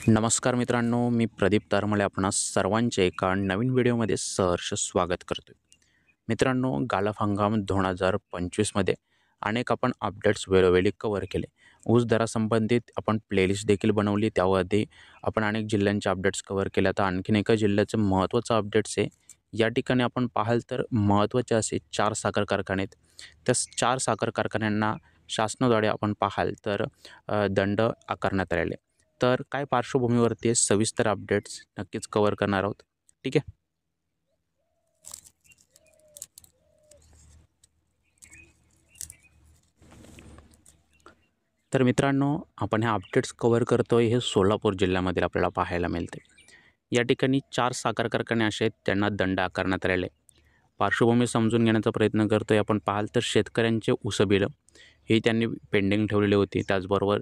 नमस्कार मित्रांनो, मी प्रदीप तरमले आपणास सर्वांचे एका नवीन व्हिडिओमध्ये सहर्ष स्वागत करतो. मित्रांनो, गालफ हंगाम 2025मध्ये अनेक आपण अपडेट्स वेळोवेळी कव्हर केले. ऊस दरासंबंधित आपण प्लेलिस्ट देखील बनवली. त्यामध्ये आपण अनेक जिल्ह्यांचे अपडेट्स कव्हर केले. आता आणखीन एका जिल्ह्याचं महत्त्वाचं अपडेट्स आहे. या ठिकाणी आपण पाहाल तर महत्त्वाचे असे 4 साखर कारखाने आहेत. त्या 4 साखर कारखान्यांना शासनाद्वारे आपण पाहाल तर दंड आकारण्यात आलेले. तर काय पार्श्वभूमीवरती आहे सविस्तर अपडेट्स नक्कीच कव्हर करणार आहोत. ठीक आहे. तर मित्रांनो, आपण हे अपडेट्स कव्हर करतोय हे सोलापूर जिल्ह्यामध्ये आपल्याला पाहायला मिळते. या ठिकाणी 4 साखर कारखाने असे आहेत त्यांना दंड आकारण्यात आलेले आहे. पार्श्वभूमी समजून घेण्याचा प्रयत्न करतोय. आपण पाहाल तर शेतकऱ्यांचे ऊसबिलं ही त्यांनी पेंडिंग ठेवलेली होती. त्याचबरोबर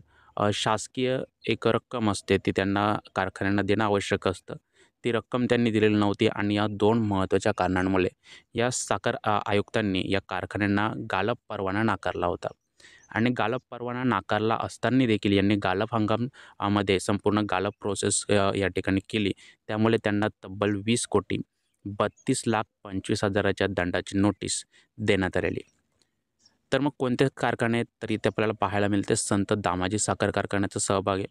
शासकीय एक रक्कम असते ती त्यांना कारखान्यांना देणं आवश्यक असतं. ती रक्कम त्यांनी दिलेली नव्हती आणि या 2 महत्त्वाच्या कारणांमुळे या साखर आयुक्तांनी या कारखान्यांना गालप परवाना नाकारला होता. आणि गालप परवाना नाकारला असताना देखील यांनी गालप हंगाम मध्ये संपूर्ण गालप प्रोसेस या ठिकाणी केली. त्यामुळे त्यांना तब्बल 20,32,25,000च्या दंडाची नोटीस देण्यात आलेली. तर मग कोणते कारखाने आहेत तर इथे आपल्याला पाहायला मिळते संत दामाजी साखर कारखान्याचा सहभाग आहे.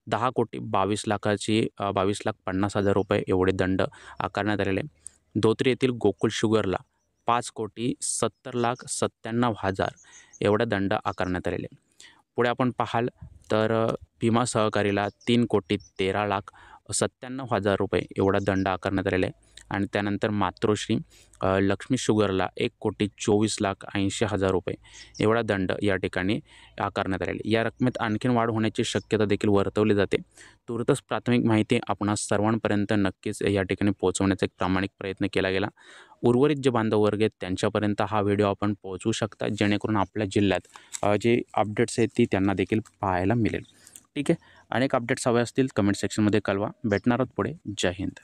10,22,00,000ची 22,50,000 एवढे दंड आकारण्यात आलेले आहे. धोत्री येथील गोकुळ शुगरला 5,70,97,000 एवढा दंड आकारण्यात आलेले आहे. पुढे आपण पाहाल तर भीमा सहकारीला 3,13,97,000 एवढा दंड आकारण्यात आलेला आहे. आणि त्यानंतर मातोश्री लक्ष्मी शुगरला 1,24,80,000 एवढा दंड या ठिकाणी आकारण्यात आलेला आहे. या रकमेत आणखीन वाढ होण्याची शक्यता देखील वर्तवली जाते. तूर्तच प्राथमिक माहिती आपणास सर्वांपर्यंत नक्कीच या ठिकाणी पोहोचवण्याचा एक प्रामाणिक प्रयत्न केला गेला. उर्वरित जे बांधव वर्ग आहेत त्यांच्यापर्यंत हा व्हिडिओ आपण पोहोचवू शकता जेणेकरून आपल्या जिल्ह्यात जे अपडेट्स आहेत ती त्यांना देखील पाहायला मिळेल. ठीक आहे. अनेक अपडेट्स हवे असतील कमेंट सेक्शनमध्ये कळवा. भेटणार आहोत पुढे. जय हिंद.